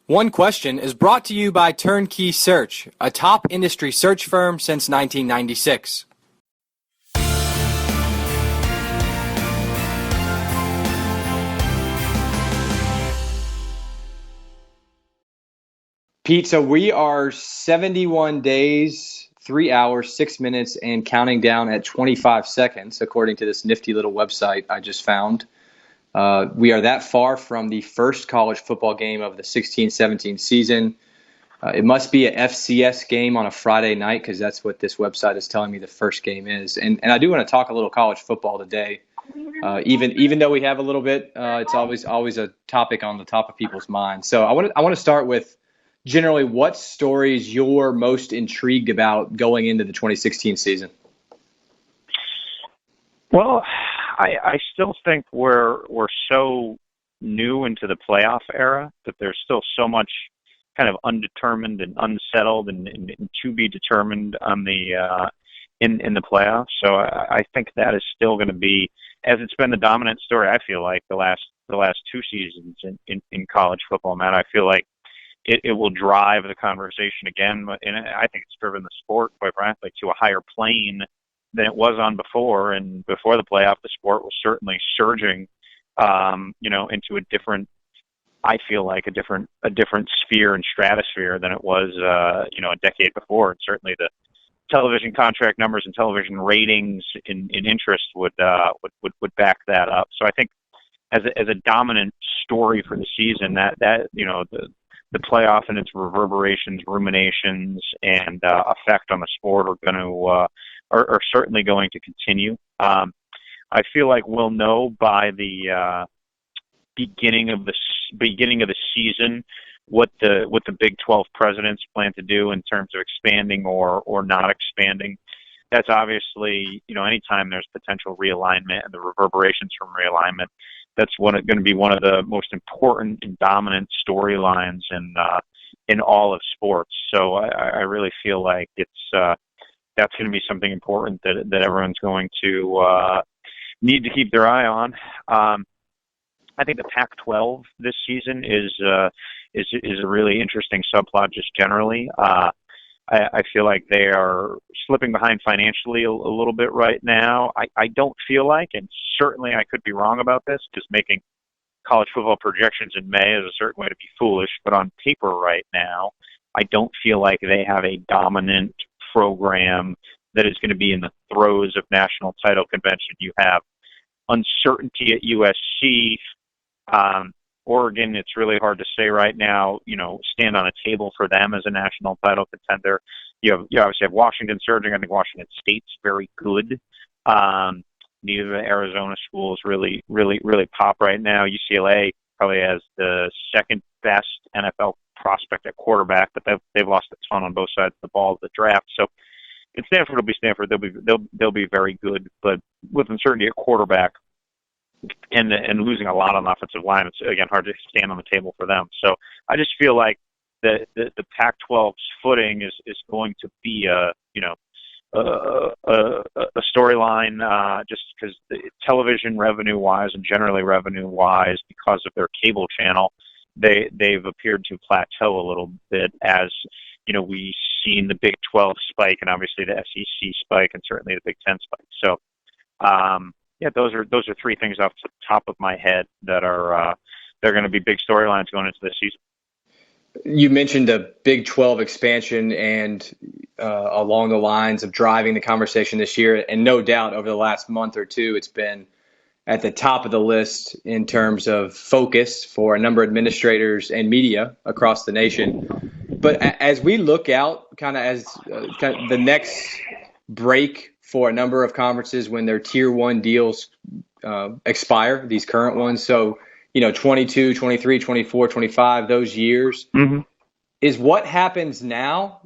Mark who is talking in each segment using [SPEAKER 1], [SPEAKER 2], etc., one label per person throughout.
[SPEAKER 1] One Question is brought to you by Turnkey Search, a top industry search firm since 1996. Pete, so we are 71 days, 3 hours, 6 minutes, and counting down at 25 seconds, according to this nifty little website I just found. We are that far from the first college football game of the 16-17 season. It must be a FCS game on a Friday night because that's what this website is telling me the first game is. And I do want to talk a little college football today. Even though we have a little bit, it's always a topic on the top of people's minds. So I want to start with generally what stories you're most intrigued about going into the 2016 season.
[SPEAKER 2] Well, I still think we're so new into the playoff era that there's still so much kind of undetermined and unsettled and to be determined on the in the playoffs. So I think that is still going to be, as it's been the dominant story. I feel like the last two seasons in college football, Matt. I feel like it will drive the conversation again, and I think it's driven the sport, quite frankly, to a higher plane than it was on before. And before the playoff, the sport was certainly surging, into a different, I feel like a different sphere and stratosphere than it was, a decade before. And certainly the television contract numbers and television ratings in interest would back that up. So I think as a dominant story for the season, that the playoff and its reverberations, ruminations, and effect on the sport are certainly going to continue. I feel like we'll know by the beginning of the season what the Big 12 presidents plan to do in terms of expanding or not expanding. That's obviously, anytime there's potential realignment and the reverberations from realignment, that's going to be one of the most important and dominant storylines in all of sports. So I really feel like that's going to be something important that everyone's going to need to keep their eye on. I think the Pac-12 this season is a really interesting subplot just generally. I feel like they are slipping behind financially a little bit right now. I don't feel like, and certainly I could be wrong about this, because making college football projections in May is a certain way to be foolish, but on paper right now, I don't feel like they have a dominant program that is going to be in the throes of national title convention. You have uncertainty at USC. Oregon, it's really hard to say right now, stand on a table for them as a national title contender. You obviously have Washington surging. I think Washington State's very good. Neither of the Arizona schools really pop right now. UCLA probably has the second best NFL prospect at quarterback, but they've lost a ton on both sides of the ball of the draft. So if Stanford will be Stanford, they'll be very good, but with uncertainty at quarterback, and losing a lot on the offensive line, it's again hard to stand on the table for them. So I just feel like the Pac-12's footing is going to be a storyline, just because television revenue wise and generally revenue wise, because of their cable channel, they've appeared to plateau a little bit, as we've seen the Big 12 spike and obviously the SEC spike and certainly the Big 10 spike. So. Those are three things off the top of my head that are they're going to be big storylines going into this season.
[SPEAKER 1] You mentioned the Big 12 expansion and along the lines of driving the conversation this year, and no doubt over the last month or two, it's been at the top of the list in terms of focus for a number of administrators and media across the nation. But as we look out, kind of the next break for a number of conferences when their tier one deals expire, these current ones. So, 22, 23, 24, 25, those years, is what happens now.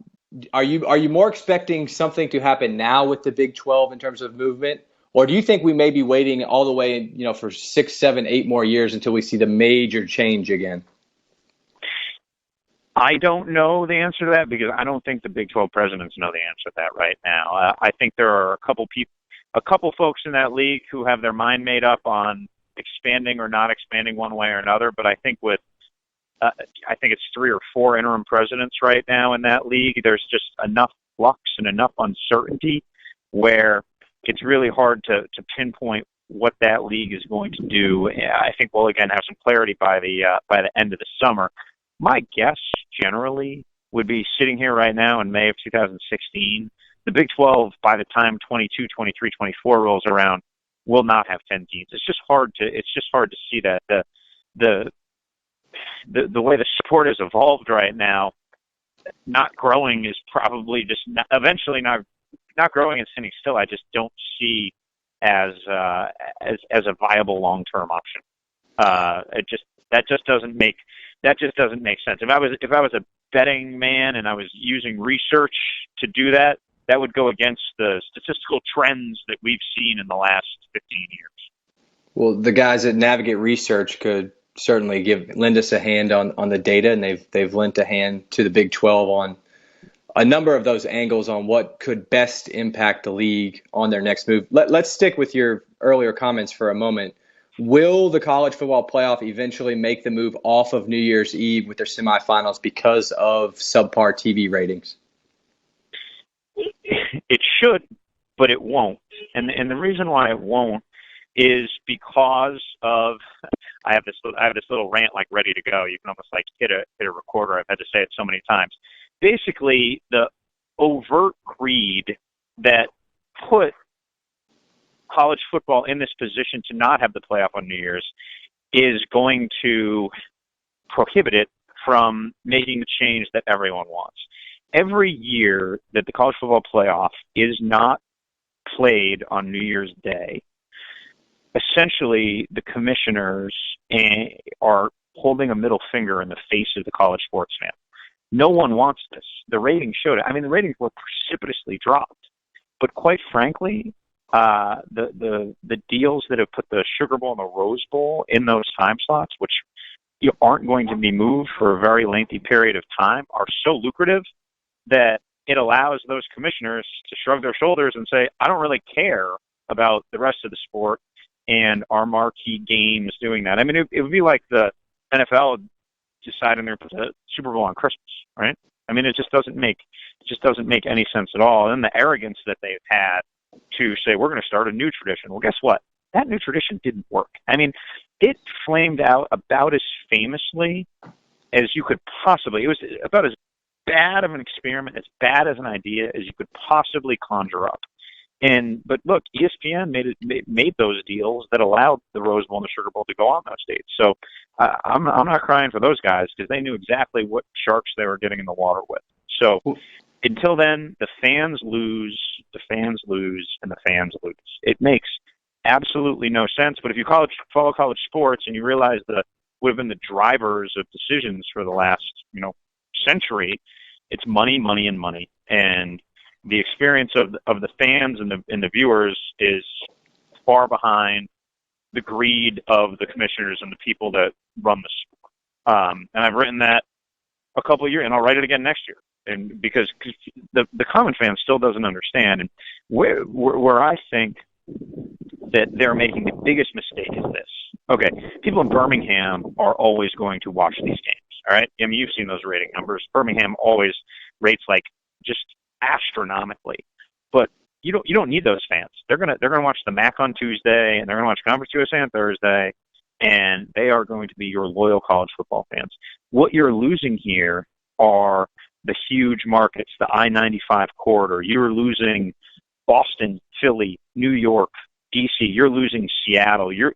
[SPEAKER 1] Are you more expecting something to happen now with the Big 12 in terms of movement? Or do you think we may be waiting all the way, for 6, 7, 8 more years until we see the major change again?
[SPEAKER 2] I don't know the answer to that, because I don't think the Big 12 presidents know the answer to that right now. I think there are a couple folks in that league who have their mind made up on expanding or not expanding one way or another. But I think with I think it's 3 or 4 interim presidents right now in that league. There's just enough flux and enough uncertainty where it's really hard to pinpoint what that league is going to do. I think we'll again have some clarity by the end of the summer. My guess generally would be sitting here right now in May of 2016, the Big 12 by the time 22, 23, 24 rolls around will not have 10 teams. It's just hard to see that the way the sport has evolved right now, not growing is probably just eventually not growing and sitting still. I just don't see as a viable long-term option. That just doesn't make sense. If I was a betting man and I was using research to do that, that would go against the statistical trends that we've seen in the last 15 years.
[SPEAKER 1] Well, the guys at Navigate Research could certainly lend us a hand on the data, and they've lent a hand to the Big 12 on a number of those angles on what could best impact the league on their next move. Let's stick with your earlier comments for a moment. Will the college football playoff eventually make the move off of New Year's Eve with their semifinals because of subpar TV ratings?
[SPEAKER 2] It should, but it won't. And the reason why it won't is because of I have this little rant like ready to go. You can almost like hit a recorder. I've had to say it so many times. Basically, the overt greed that put college football in this position to not have the playoff on New Year's is going to prohibit it from making the change that everyone wants. Every year that the college football playoff is not played on New Year's Day, essentially the commissioners are holding a middle finger in the face of the college sports fan. No one wants this. The ratings showed it. I mean, the ratings were precipitously dropped. But quite frankly, the deals that have put the Sugar Bowl and the Rose Bowl in those time slots, which aren't going to be moved for a very lengthy period of time, are so lucrative that it allows those commissioners to shrug their shoulders and say, I don't really care about the rest of the sport and our marquee games doing that. I mean, it would be like the NFL deciding they're put the Super Bowl on Christmas, right? I mean, it just doesn't make any sense at all. And the arrogance that they've had to say, we're going to start a new tradition. Well, guess what? That new tradition didn't work. I mean, it flamed out about as famously as you could possibly. It was about as bad of an experiment, as bad as an idea as you could possibly conjure up. But look, ESPN made those deals that allowed the Rose Bowl and the Sugar Bowl to go on those dates. So I'm not crying for those guys because they knew exactly what sharks they were getting in the water with. So until then, the fans lose, and the fans lose. It makes absolutely no sense. But if you follow college sports and you realize that would have been the drivers of decisions for the last century, it's money, money, and money. And the experience of the fans and the viewers is far behind the greed of the commissioners and the people that run the sport. And I've written that a couple of years, and I'll write it again next year. And because the common fan still doesn't understand, and where I think that they're making the biggest mistake is this. Okay, people in Birmingham are always going to watch these games. All right, I mean, you've seen those rating numbers. Birmingham always rates like just astronomically, but you don't need those fans. They're gonna watch the MAC on Tuesday, and they're gonna watch Conference USA on Thursday, and they are going to be your loyal college football fans. What you're losing here are the huge markets, the I-95 corridor. You're losing Boston, Philly, New York, DC. You're losing Seattle. You're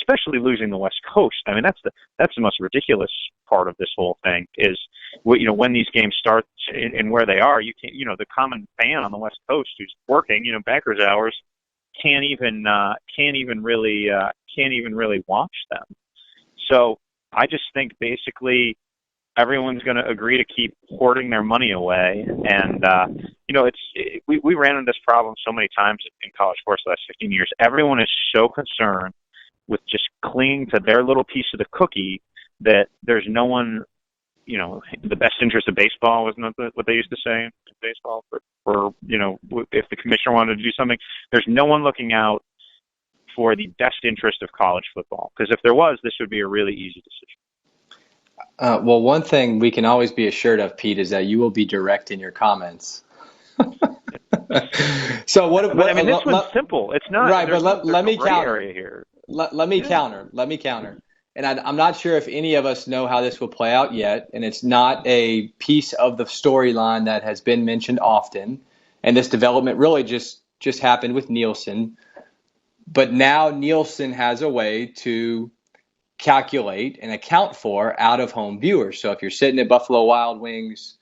[SPEAKER 2] especially losing the West Coast. I mean, that's the most ridiculous part of this whole thing is, when these games start and where they are. You can't, the common fan on the West Coast who's working, bankers hours, can't even really watch them. So I just think basically everyone's going to agree to keep hoarding their money away. And, we ran into this problem so many times in college sports the last 15 years. Everyone is so concerned with just clinging to their little piece of the cookie that there's no one, the best interest of baseball wasn't what they used to say in baseball, or if the commissioner wanted to do something, there's no one looking out for the best interest of college football. Because if there was, this would be a really easy decision.
[SPEAKER 1] Well, one thing we can always be assured of, Pete, is that you will be direct in your comments. So
[SPEAKER 2] But I mean, this one's simple. It's not.
[SPEAKER 1] right, but
[SPEAKER 2] There's
[SPEAKER 1] let
[SPEAKER 2] no
[SPEAKER 1] me
[SPEAKER 2] gray
[SPEAKER 1] counter.
[SPEAKER 2] area here.
[SPEAKER 1] Let me
[SPEAKER 2] Yeah.
[SPEAKER 1] counter. Let me counter. And I'm not sure if any of us know how this will play out yet. And it's not a piece of the storyline that has been mentioned often. And this development really just happened with Nielsen. But now Nielsen has a way to calculate and account for out of home viewers. So if you're sitting at Buffalo Wild Wings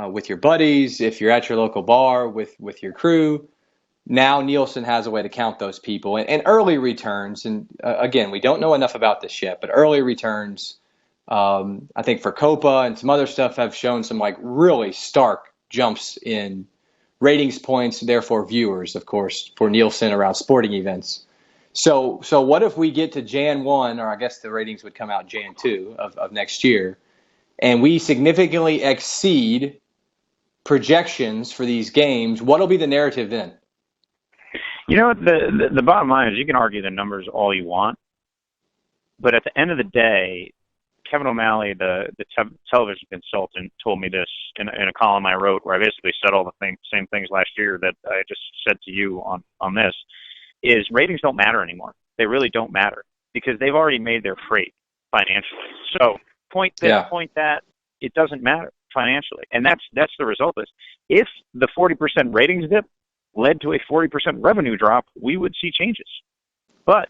[SPEAKER 1] with your buddies, if you're at your local bar with your crew, now Nielsen has a way to count those people and early returns. And again, we don't know enough about this yet, but early returns, I think for Copa and some other stuff have shown some like really stark jumps in ratings points, therefore viewers, of course, for Nielsen around sporting events. So what if we get to Jan 1, or I guess the ratings would come out Jan 2 of next year, and we significantly exceed projections for these games? What'll be the narrative then?
[SPEAKER 2] You know what? The bottom line is you can argue the numbers all you want, but at the end of the day, Kevin O'Malley, the television consultant, told me this in a column I wrote where I basically said all the same things last year that I just said to you on this, is ratings don't matter anymore. They really don't matter because they've already made their freight financially. So point this,
[SPEAKER 1] Yeah.
[SPEAKER 2] point that, it doesn't matter financially. And that's the result of this. If the 40% ratings dip led to a 40% revenue drop, we would see changes. But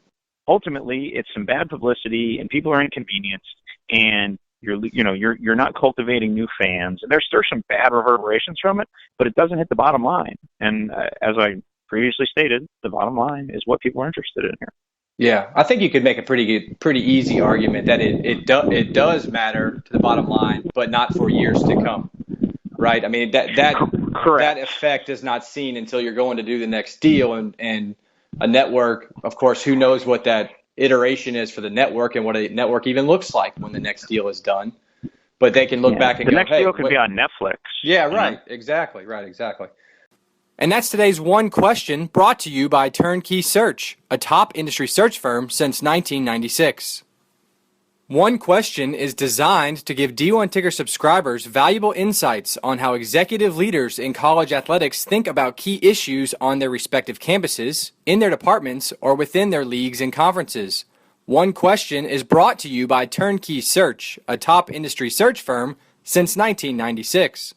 [SPEAKER 2] ultimately, it's some bad publicity, and people are inconvenienced, and you're not cultivating new fans. And there's some bad reverberations from it, but it doesn't hit the bottom line. And as I previously stated, the bottom line is what people are interested in here.
[SPEAKER 1] Yeah, I think you could make a pretty easy argument that it does matter to the bottom line, but not for years to come, right? I mean that
[SPEAKER 2] Correct.
[SPEAKER 1] effect is not seen until you're going to do the next deal, and a network, of course, who knows what that iteration is for the network and what a network even looks like when the next deal is done. But they can look back and
[SPEAKER 2] the
[SPEAKER 1] go,
[SPEAKER 2] next
[SPEAKER 1] hey,
[SPEAKER 2] deal could be on Netflix.
[SPEAKER 1] yeah, right, exactly, right, exactly.
[SPEAKER 3] And that's today's one question, brought to you by Turnkey Search, a top industry search firm since 1996. One Question is designed to give D1 Ticker subscribers valuable insights on how executive leaders in college athletics think about key issues on their respective campuses, in their departments, or within their leagues and conferences. One Question is brought to you by Turnkey Search, a top industry search firm since 1996.